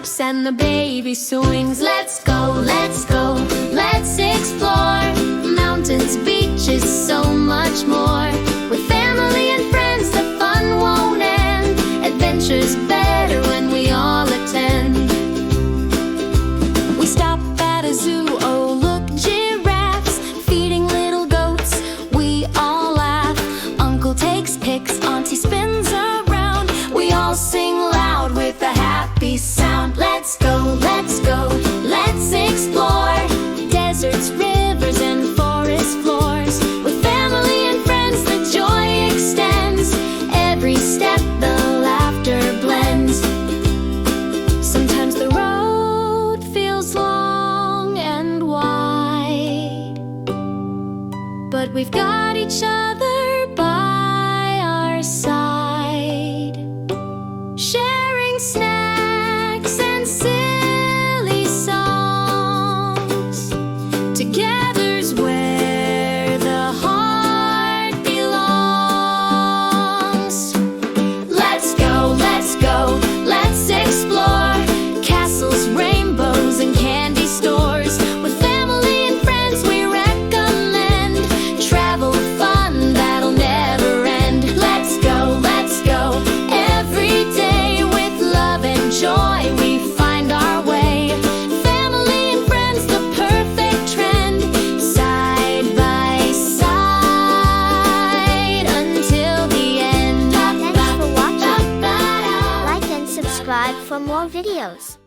hops and the baby swings. Let's go, let's go, let's explore mountains, beaches, so much more. With family and friends, the fun won't end. Adventure's better when we all attend. We stop at a zoo, oh look, giraffes feeding little goats. We all laugh. Uncle takes pics, auntie spins around. We all sing loud with a happy sound. Let's go, let's go, let's explore deserts, rivers, and forest floors. With family and friends, the joy extends. Every step, the laughter blends. Sometimes the road feels long and wide, but we've got each other by our side, sharing snacks and silly songs. Together's where the heart belongs. Let's go, let's go, let's explore castles, rainbows, and candy stores. With family and friends, we recommend travel fun that'll never end. Let's go, every day with love and joy we find our way. Family and friends, the perfect trend, side by side until the end. Thanks for watching. Like and subscribe for more videos.